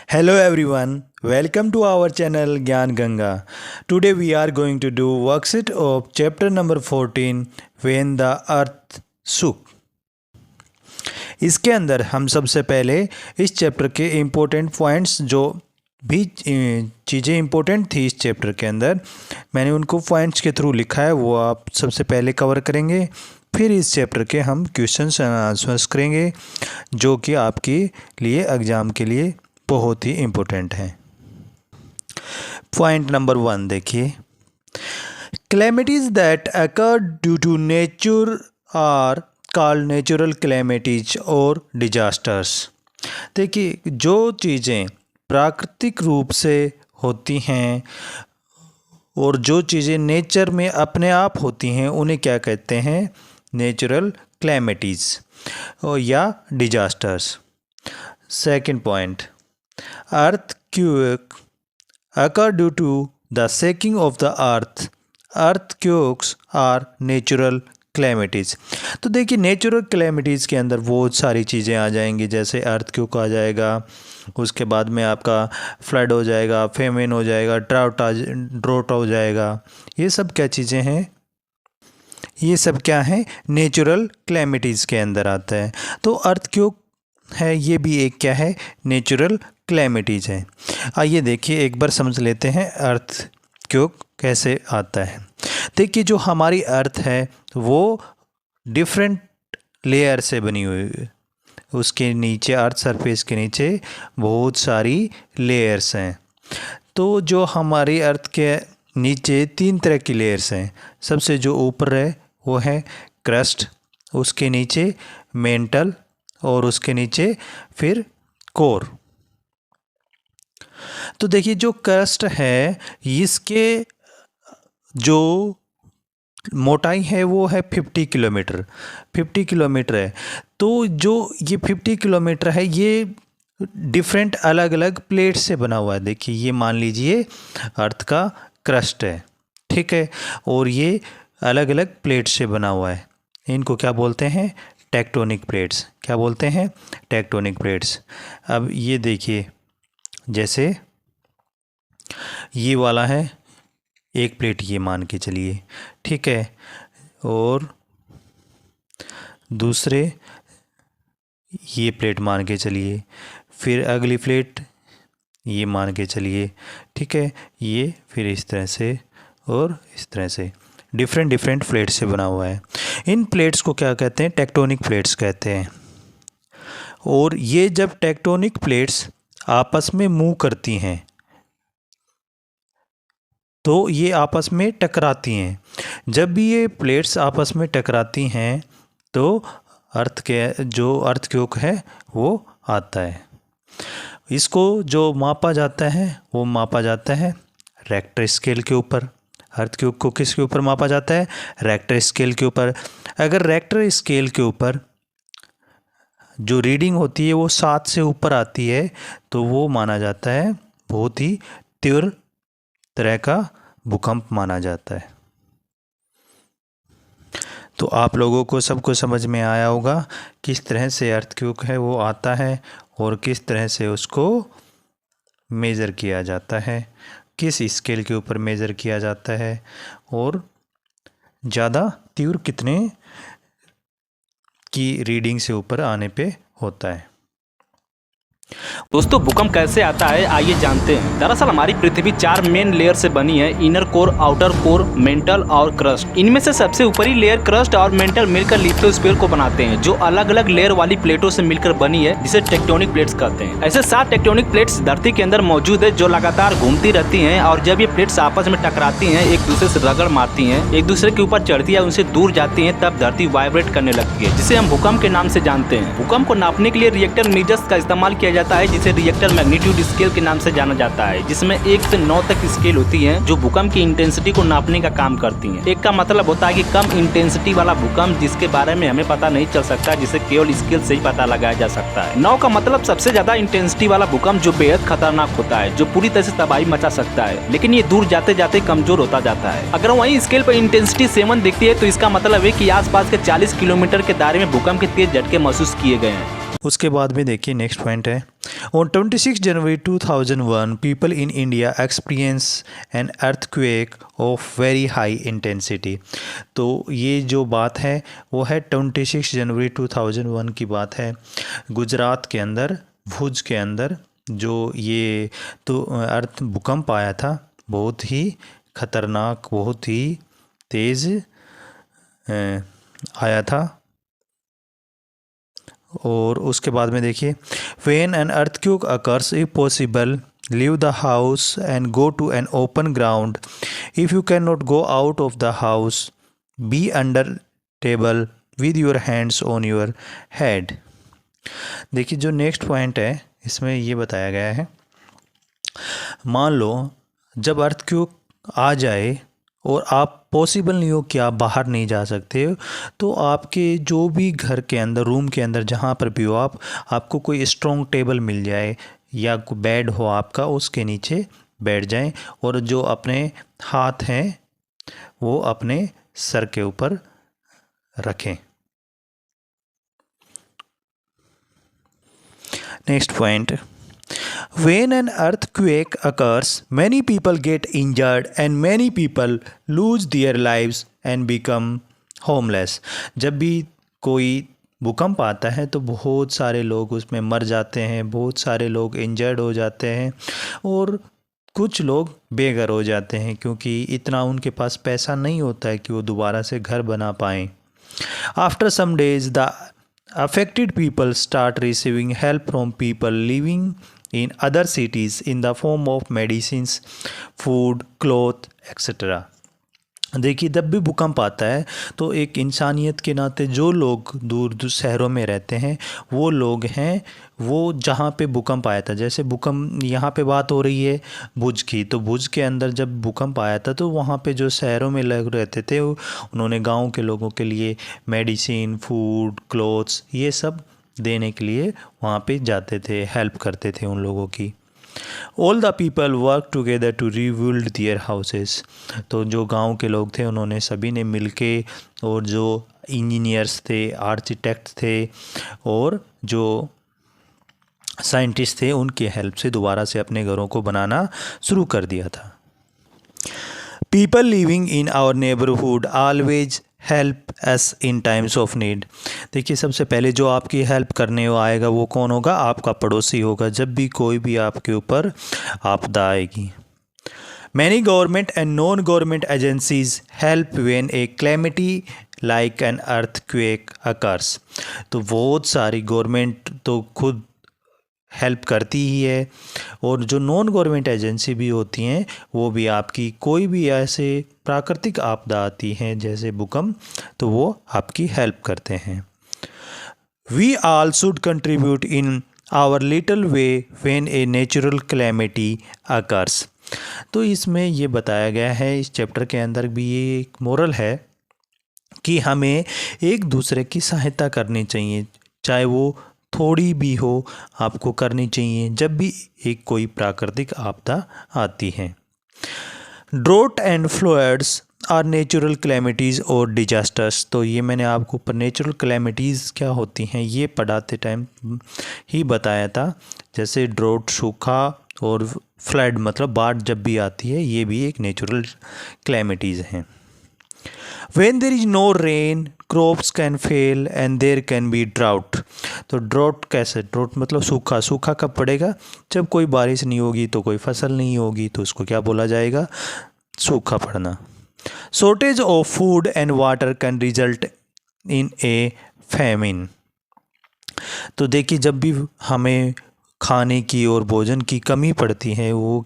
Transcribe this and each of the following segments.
Hello everyone, welcome to our channel Gyan Ganga. Today we are going to do worksheet of chapter number 14 When the Earth Shook. इसके अंदर हम सबसे पहले इस chapter के important points जो भी चीज़ें इम्पोर्टेंट थी इस चैप्टर के अंदर मैंने उनको पॉइंट्स के थ्रू लिखा है, वो आप सबसे पहले कवर करेंगे। फिर इस चैप्टर के हम क्वेश्चंस एंड आंसर्स करेंगे जो कि आपके लिए एग्ज़ाम के लिए बहुत ही इम्पोर्टेंट है। पॉइंट नंबर 1 देखिए, calamities that occur due to nature are called natural calamities और डिजास्टर्स। देखिए, जो चीज़ें प्राकृतिक रूप से होती हैं और जो चीज़ें नेचर में अपने आप होती हैं उन्हें क्या कहते हैं? नेचुरल कैलेमिटीज़ या disasters. Second point, earthquake occur due to the shaking of the earth. Earthquakes are natural calamities. तो देखिए, नेचुरल कैलेमिटीज़ के अंदर बहुत सारी चीज़ें आ जाएंगी, जैसे अर्थक्वेक आ जाएगा, उसके बाद में आपका फ्लड हो जाएगा, फेमिन हो जाएगा, ड्राउट हो जाएगा। ये सब क्या चीज़ें हैं? ये सब क्या है? नेचुरल कैलेमिटीज़ के अंदर आता है। तो अर्थक्वेक है, ये भी एक क्या है? नेचुरल कैलेमिटीज़ है। आइए देखिए, एक बार समझ लेते हैं अर्थक्वेक कैसे आता है। देखिए, जो हमारी अर्थ है वो डिफरेंट लेयर से बनी हुई है। उसके नीचे, अर्थ सरफेस के नीचे बहुत सारी लेयर्स हैं। तो जो हमारी अर्थ के नीचे 3 तरह की लेयर्स हैं। सबसे जो ऊपर है वो है क्रस्ट, उसके नीचे मेंटल और उसके नीचे फिर कोर। तो देखिए, जो क्रस्ट है इसके जो मोटाई है वो है 50 किलोमीटर। 50 किलोमीटर है। तो जो ये 50 किलोमीटर है ये डिफरेंट अलग अलग प्लेट से बना हुआ है। देखिए, ये मान लीजिए अर्थ का क्रस्ट है, ठीक है, और ये अलग अलग प्लेट से बना हुआ है। इनको क्या बोलते हैं? Tectonic plates. क्या बोलते हैं? Tectonic plates. अब ये देखिए, जैसे ये वाला है एक प्लेट, ये मान के चलिए, ठीक है, और दूसरे ये प्लेट मान के चलिए, फिर अगली प्लेट ये मान के चलिए, ठीक है, ये फिर इस तरह से और इस तरह से डिफरेंट प्लेट से बना हुआ है। इन प्लेट्स को क्या कहते हैं? टेक्टोनिक प्लेट्स कहते हैं। और ये जब टेक्टोनिक प्लेट्स आपस में मूव करती हैं तो ये आपस में टकराती हैं। जब भी ये प्लेट्स आपस में टकराती हैं तो अर्थ के जो अर्थक्वेक है वो आता है। इसको जो मापा जाता है वो मापा जाता है रेक्टर स्केल के ऊपर। अर्थक्वेक को किसके ऊपर मापा जाता है? रेक्टर स्केल के ऊपर। अगर रेक्टर स्केल के ऊपर जो रीडिंग होती है वो 7 से ऊपर आती है तो वो माना जाता है बहुत ही तीव्र तरह का भूकंप माना जाता है। तो आप लोगों को सबको समझ में आया होगा किस तरह से अर्थक्वेक है वो आता है और किस तरह से उसको मेज़र किया जाता है, किस स्केल के ऊपर मेज़र किया जाता है और ज़्यादा तीव्र कितने की रीडिंग से ऊपर आने पे होता है। दोस्तों, भूकंप कैसे आता है आइए जानते हैं। दरअसल हमारी पृथ्वी 4 मेन लेयर से बनी है, inner core, outer core, mental और क्रस्ट। इनमें से सबसे ऊपरी लेयर क्रस्ट और मेंटल मिलकर लिथोस्फीयर को बनाते हैं, जो अलग अलग लेयर वाली प्लेटों से मिलकर बनी है, जिसे टेक्टोनिक प्लेट्स कहते हैं। ऐसे 7 टेक्टोनिक प्लेट्स धरती के अंदर मौजूद है जो लगातार घूमती रहती है, और जब ये प्लेट्स आपस में टकराती है, एक दूसरे से रगड़ मारती है, एक दूसरे के ऊपर चढ़ती है, उनसे दूर जाती है, तब धरती वाइब्रेट करने लगती है, जिसे हम भूकंप के नाम से जानते हैं। भूकंप को नापने के लिए रिएक्टर मीटर्स का इस्तेमाल किया जाता है, जिसे रिएक्टर मैग्नीट्यूड स्केल के नाम से जाना जाता है, जिसमें 1 से 9 तक स्केल होती है जो भूकंप की इंटेंसिटी को नापने का काम करती हैं। 1 का मतलब होता है कि कम इंटेंसिटी वाला भूकंप, जिसके बारे में हमें पता नहीं चल सकता, जिसे केवल स्केल से ही पता लगाया जा सकता है। 9 का मतलब सबसे ज्यादा इंटेंसिटी वाला भूकंप, जो बेहद खतरनाक होता है, जो पूरी तरह से तबाही मचा सकता है, लेकिन ये दूर जाते जाते कमजोर होता जाता है। अगर वही स्केल पर इंटेंसिटी 7 दिखती है तो इसका मतलब है कि आसपास के 40 किलोमीटर के दायरे में भूकंप के तेज झटके महसूस किए गए हैं। उसके बाद में देखिए नेक्स्ट पॉइंट है, on 26 January 2001 people in India experience an earthquake of very high intensity. तो ये जो बात है वो है 26 जनवरी 2001 की बात है। गुजरात के अंदर भुज के अंदर जो ये तो अर्थ भूकंप आया था, बहुत ही खतरनाक, बहुत ही तेज़ आया था। और उसके बाद में देखिए, when an earthquake occurs if possible leave the house and go to an open ground, if you can not go out of the house be under table with your hands on your head. देखिए जो next point है इसमें ये बताया गया है, मान लो जब अर्थक्वेक आ जाए और आप पॉसिबल नहीं हो कि आप बाहर नहीं जा सकते हो, तो आपके जो भी घर के अंदर, रूम के अंदर जहाँ पर भी हो आपको कोई स्ट्रॉन्ग टेबल मिल जाए या कोई बेड हो आपका, उसके नीचे बैठ जाएं और जो अपने हाथ हैं वो अपने सर के ऊपर रखें। Next point, when an earthquake occurs many people get injured and many people lose their lives and become homeless। जब भी कोई भूकंप आता है तो बहुत सारे लोग उसमें मर जाते हैं, बहुत सारे लोग इंजर्ड हो जाते हैं और कुछ लोग बेघर हो जाते हैं, क्योंकि इतना उनके पास पैसा नहीं होता है कि वो दोबारा से घर बना पाएँ। After some days the affected people start receiving help from people living in other cities in the form of medicines, food, cloth, etc। देखिए जब भी भूकंप आता है तो एक इंसानियत के नाते जो लोग दूर दूर शहरों में रहते हैं वो लोग हैं, वो जहाँ पे भूकंप आया था, जैसे भूकंप यहाँ पे बात हो रही है भुज की, तो भुज के अंदर जब भूकंप आया था तो वहाँ पे जो शहरों में लोग रहते थे उन्होंने गांव के लोगों के लिए मेडिसिन, फूड, क्लोथ्स ये सब देने के लिए वहाँ पे जाते थे, हेल्प करते थे उन लोगों की। All the people work together to rebuild their houses. तो जो गांव के लोग थे उन्होंने सभी ने मिलके, और जो इंजीनियर्स थे, आर्किटेक्ट थे और जो साइंटिस्ट थे उनकी हेल्प से दोबारा से अपने घरों को बनाना शुरू कर दिया था। People living in our neighbourhood always help us in times of need. देखिए सबसे पहले जो आपकी हेल्प करने आएगा वो कौन होगा? आपका पड़ोसी होगा, जब भी कोई भी आपके ऊपर आपदा आएगी। Many government and non government agencies help when A calamity like an earthquake occurs. तो बहुत सारी गवर्नमेंट तो खुद हेल्प करती ही है, और जो नॉन गवर्नमेंट एजेंसी भी होती हैं वो भी आपकी कोई भी ऐसे प्राकृतिक आपदा आती हैं जैसे भूकंप, तो वो आपकी हेल्प करते हैं। We all should contribute in our little way when a natural calamity occurs. तो इसमें ये बताया गया है, इस चैप्टर के अंदर भी ये एक मोरल है कि हमें एक दूसरे की सहायता करनी चाहिए, चाहे वो थोड़ी भी हो, आपको करनी चाहिए जब भी एक कोई प्राकृतिक आपदा आती है। Drought and floods are natural calamities और डिजास्टर्स। तो ये मैंने आपको ऊपर नेचुरल कैलेमिटीज़ क्या होती हैं ये पढ़ाते टाइम ही बताया था, जैसे ड्रोट सूखा और फ्लड मतलब बाढ़ जब भी आती है ये भी एक नेचुरल कैलेमिटीज़ हैं। When there is no rain, crops can fail and there can be drought। तो ड्रॉट कैसे? ड्रॉट मतलब सूखा। सूखा कब पड़ेगा? जब कोई बारिश नहीं होगी तो कोई फसल नहीं होगी, तो उसको क्या बोला जाएगा? सूखा पड़ना। Shortage of food and water can result in A famine. तो देखिए जब भी हमें खाने की और भोजन की कमी पड़ती है वो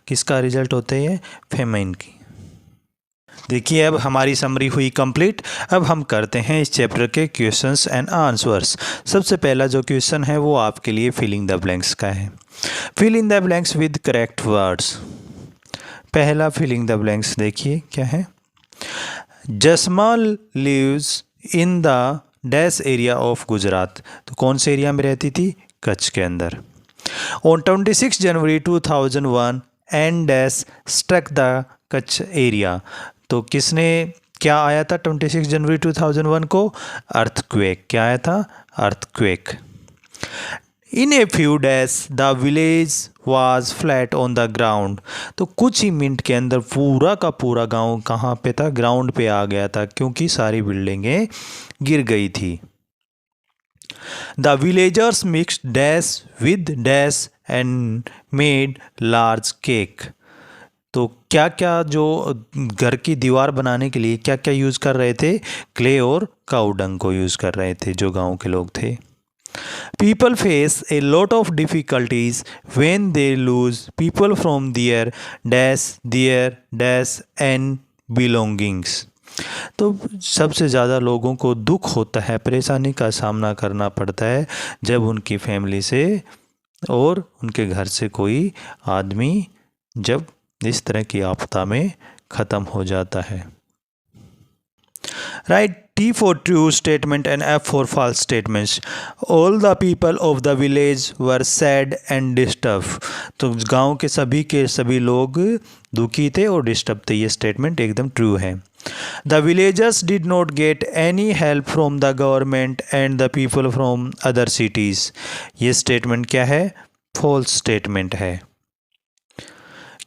किसका रिजल्ट होता है? फैमिन की। देखिए अब हमारी समरी हुई कंप्लीट। अब हम करते हैं इस चैप्टर के क्वेश्चंस एंड आंसर्स। सबसे पहला जो क्वेश्चन है वो आपके लिए फिलिंग द ब्लैंक्स का है। Fill in the blanks with correct words. पहला फिलिंग द ब्लैंक्स देखिए क्या है। Jasmal lives in the dash area of Gujarat. तो कौन से एरिया में रहती थी? कच्छ के अंदर। On 26 January 2001 and dash struck the Kutch area. तो किसने क्या आया था 26 जनवरी 2001 को? अर्थक्वेक। क्या आया था? Earthquake. In a few days the village was flat on the ground. तो कुछ ही मिनट के अंदर पूरा का पूरा गांव कहाँ पे था? ग्राउंड पे आ गया था, क्योंकि सारी बिल्डिंगें गिर गई थी। The villagers mixed dash with dash and made large cake. तो क्या क्या जो घर की दीवार बनाने के लिए क्या क्या यूज़ कर रहे थे? क्ले और काऊ डंग को यूज़ कर रहे थे जो गांव के लोग थे। People face a lot of difficulties when they lose people from their and belongings. तो सबसे ज़्यादा लोगों को दुख होता है, परेशानी का सामना करना पड़ता है जब उनकी फैमिली से और उनके घर से कोई आदमी जब इस तरह की आपदा में ख़त्म हो जाता है। Write T for true statement and F for false statements. All the people of the village were sad and disturbed. तो गांव के सभी लोग दुखी थे और डिस्टर्ब थे। ये स्टेटमेंट एकदम ट्रू है। The villagers did not get any help from the government and the people from other cities. ये स्टेटमेंट क्या है? फॉल्स स्टेटमेंट है,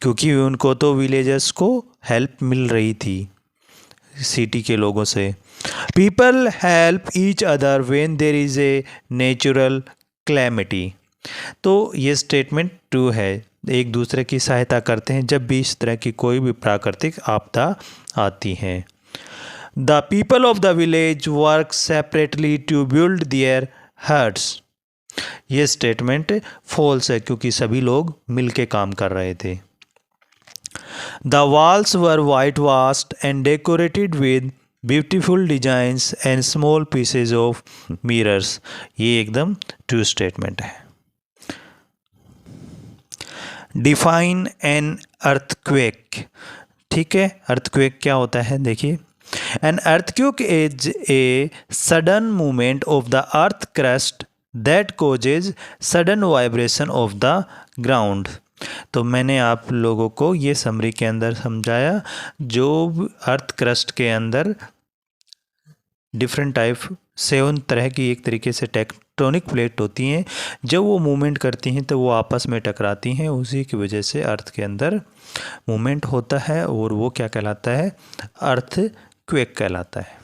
क्योंकि उनको तो विलेजर्स को हेल्प मिल रही थी सिटी के लोगों से। People help each other when there is a natural calamity. तो ये स्टेटमेंट ट्रू है, एक दूसरे की सहायता करते हैं जब भी इस तरह की कोई भी प्राकृतिक आपदा आती है। The people of the village work separately to build their huts. ये स्टेटमेंट फॉल्स है, क्योंकि सभी लोग मिल के काम कर रहे थे। The walls were whitewashed and decorated with beautiful designs and small pieces of mirrors. ये एकदम true statement है। Define an earthquake। ठीक है, earthquake क्या होता है? देखिए, an earthquake is a sudden movement of the earth crust that causes sudden vibration of the ground। तो मैंने आप लोगों को ये समरी के अंदर समझाया, जो अर्थ क्रस्ट के अंदर डिफरेंट टाइप 7 तरह की एक तरीके से टेक्टोनिक प्लेट होती हैं, जब वो मूवमेंट करती हैं तो वो आपस में टकराती हैं, उसी की वजह से अर्थ के अंदर मूवमेंट होता है और वो क्या कहलाता है? अर्थ क्वेक कहलाता है।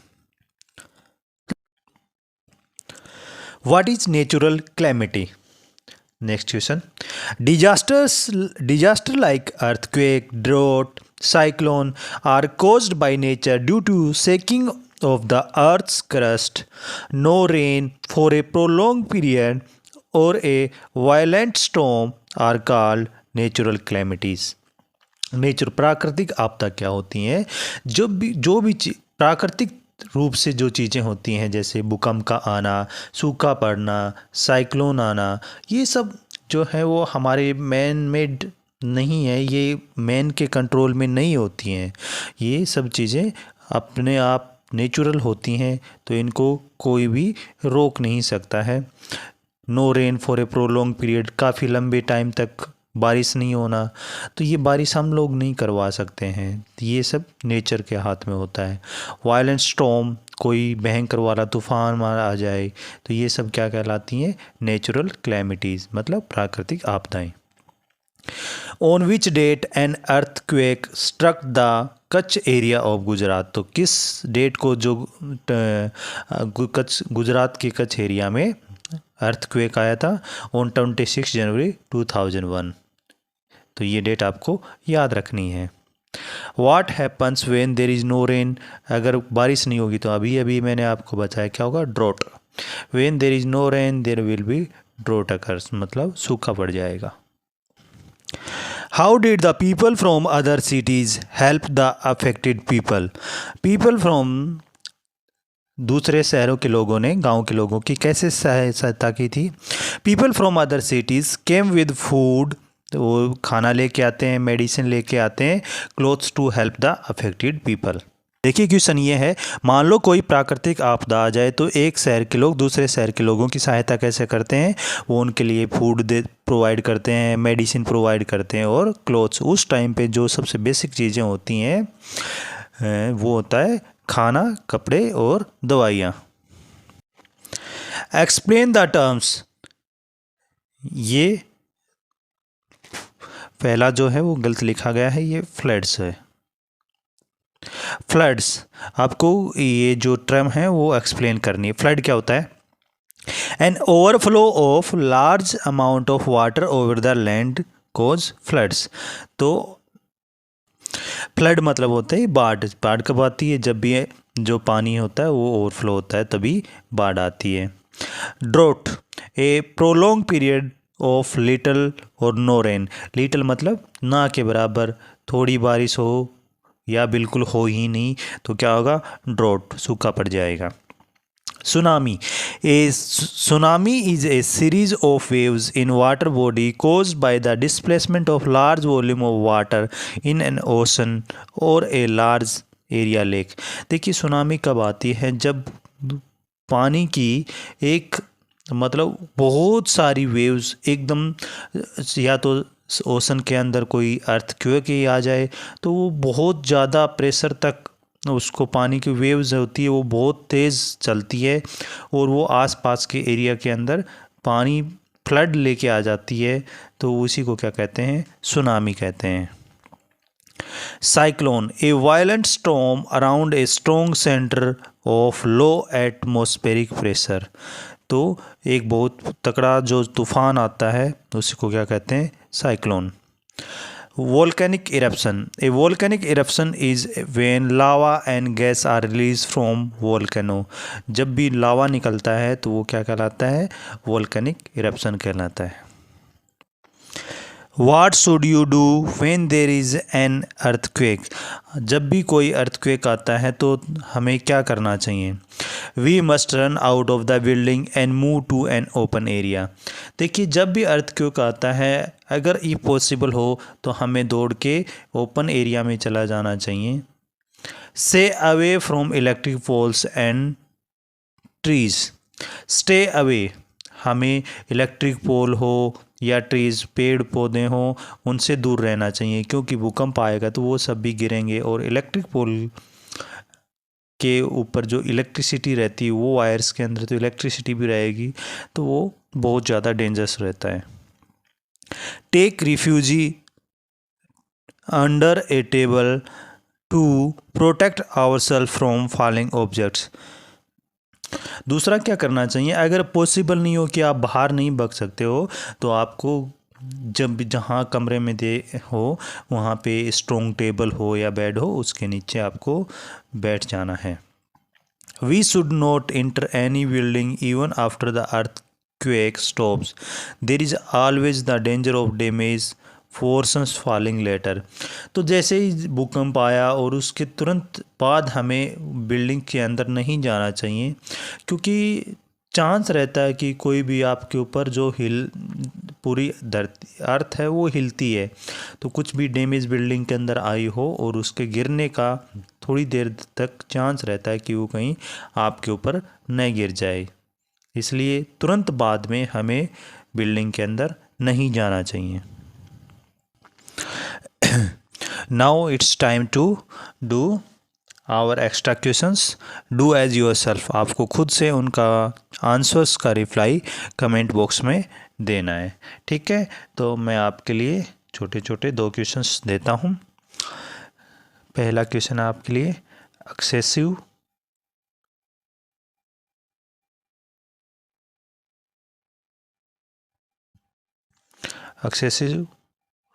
What is natural calamity? Next question. Disaster like earthquake, drought, cyclone are caused by nature due to shaking of the earth's crust, no rain for a prolonged period, or a violent storm are called natural calamities. प्राकृतिक आपदा क्या होती हैं? जो भी प्राकृतिक रूप से जो चीज़ें होती हैं, जैसे भूकंप का आना, सूखा पड़ना, साइक्लोन आना, ये सब जो है वो हमारे मैन मेड नहीं है, ये मैन के कंट्रोल में नहीं होती हैं। ये सब चीज़ें अपने आप नेचुरल होती हैं, तो इनको कोई भी रोक नहीं सकता है। No rain for a prolong period, काफ़ी लंबे टाइम तक बारिश नहीं होना, तो ये बारिश हम लोग नहीं करवा सकते हैं, ये सब नेचर के हाथ में होता है। वायलेंट स्टॉर्म, कोई भयंकर वाला तूफान मारा आ जाए, तो ये सब क्या कहलाती हैं? नेचुरल क्लैमिटीज़, मतलब प्राकृतिक आपदाएं। On which date an earthquake struck the Kutch area of Gujarat. तो किस डेट को जो गुजरात के कच्छ एरिया में अर्थक्वेक आया था? On 26 January 2001। तो ये डेट आपको याद रखनी है। What happens when there is no rain? अगर बारिश नहीं होगी तो अभी मैंने आपको बताया क्या होगा? Drought. When there is no rain there will be drought occurs, मतलब सूखा पड़ जाएगा। How did the people from other cities help the affected people? People from दूसरे शहरों के लोगों ने गांव के लोगों की कैसे सहायता की थी? People from other cities came with food, तो वो खाना लेके आते हैं, मेडिसिन लेके आते हैं, clothes to help the affected people. देखिए क्वेश्चन ये है, मान लो कोई प्राकृतिक आपदा आ जाए तो एक शहर के लोग दूसरे शहर के लोगों की सहायता कैसे करते हैं? वो उनके लिए फूड प्रोवाइड करते हैं, मेडिसिन प्रोवाइड करते हैं और क्लोथ्स। उस टाइम पे जो सबसे बेसिक चीज़ें होती हैं वो होता है खाना, कपड़े और दवाइयाँ। एक्सप्लेन द टर्म्स, ये पहला जो है वो गलत लिखा गया है, ये फ्लड्स है। फ्लड्स, आपको ये जो टर्म है वो एक्सप्लेन करनी है। फ्लड क्या होता है? An overflow of large amount of water over the land cause floods. तो फ्लड मतलब होता है बाढ़। बाढ़ कब आती है? जब भी जो पानी होता है वो ओवरफ्लो होता है तभी बाढ़ आती है। Draught, A prolong period of little और नो रेन। लिटल मतलब ना के बराबर, थोड़ी बारिश हो या बिल्कुल हो ही नहीं तो क्या होगा? ड्रोट, सूखा पड़ जाएगा। Tsunami, A tsunami is a series of waves in water body caused by the displacement of large volume of water in an ocean or a large area lake। देखिए सुनामी कब आती है? जब पानी की एक मतलब बहुत सारी वेव्स एकदम, या तो ओशन के अंदर कोई अर्थक्वेक ही आ जाए तो वो बहुत ज़्यादा प्रेशर तक उसको, पानी की वेव्स होती है वो बहुत तेज़ चलती है और वो आसपास के एरिया के अंदर पानी फ्लड लेके आ जाती है, तो उसी को क्या कहते हैं? सुनामी कहते हैं। Cyclone, A violent storm around a strong centre of low atmospheric pressure. तो एक बहुत तगड़ा जो तूफान आता है उसी को क्या कहते हैं? Cyclone. Volcanic eruption, a volcanic eruption is when lava and gas are released from volcano। जब भी लावा निकलता है तो वो क्या कहलाता है? वोल्केनिक इरप्शन कहलाता है। What should you do when there is an earthquake? जब भी कोई earthquake आता है तो हमें क्या करना चाहिए? We must run out of the building and move to an open area। देखिए जब भी earthquake आता है, अगर ये पॉसिबल हो तो हमें दौड़ के ओपन एरिया में चला जाना चाहिए। Stay away from electric poles and trees। Stay away, हमें इलेक्ट्रिक पोल हो या ट्रीज़, पेड़ पौधे हों, उनसे दूर रहना चाहिए क्योंकि भूकंप आएगा तो वो सब भी गिरेंगे और इलेक्ट्रिक पोल के ऊपर जो इलेक्ट्रिसिटी रहती है वो वायर्स के अंदर तो इलेक्ट्रिसिटी भी रहेगी तो वो बहुत ज़्यादा डेंजरस रहता है। Take refugee under a table to protect ourself from falling objects. दूसरा क्या करना चाहिए? अगर पॉसिबल नहीं हो कि आप बाहर नहीं भाग सकते हो तो आपको जब जहाँ कमरे में दे हो वहाँ पे स्ट्रॉन्ग टेबल हो या बेड हो उसके नीचे आपको बैठ जाना है। We should not enter any building even after the earthquake stops। There is always the danger of damage forces falling later. तो जैसे ही भूकंप आया और उसके तुरंत बाद हमें बिल्डिंग के अंदर नहीं जाना चाहिए क्योंकि चांस रहता है कि कोई भी आपके ऊपर जो पूरी धरती अर्थ है वो हिलती है तो कुछ भी डैमेज बिल्डिंग के अंदर आई हो और उसके गिरने का थोड़ी देर तक चांस रहता है कि वो कहीं आपके ऊपर न गिर जाए, इसलिए तुरंत बाद में हमें बिल्डिंग के अंदर नहीं जाना चाहिए। Now it's time to do our extra questions। Do as yourself। आपको खुद से उनका आंसर्स का रिप्लाई कमेंट बॉक्स में देना है, ठीक है? तो मैं आपके लिए छोटे छोटे 2 क्वेश्चंस देता हूँ। पहला क्वेश्चन आपके लिए excessive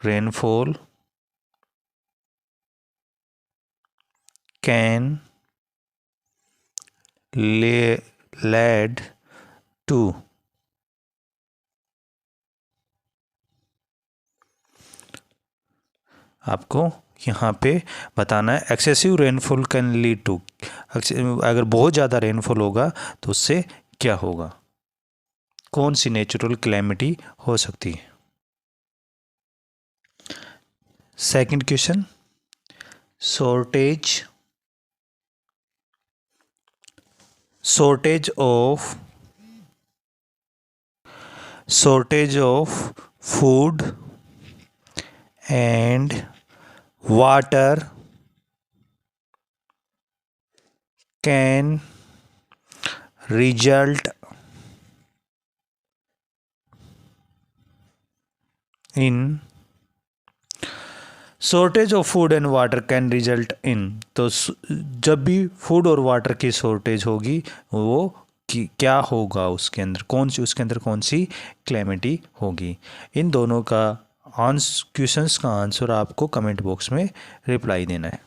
rainfall can lead to आपको यहाँ पे बताना है excessive rainfall can lead to, अगर बहुत ज़्यादा रेनफॉल होगा तो उससे क्या होगा? कौन सी नेचुरल कैलेमिटी हो सकती है? Second question, shortage of food and water can result in shortage of food and water can result in. तो जब भी फूड और वाटर की शॉर्टेज होगी वो क्या होगा, उसके अंदर कौन सी क्लैमिटी होगी। इन दोनों का क्वेश्चंस का आंसर आपको कमेंट बॉक्स में रिप्लाई देना है।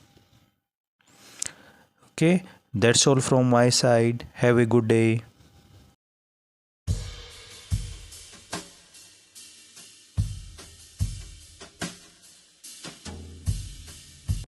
Okay, that's all from my side. Have a good day.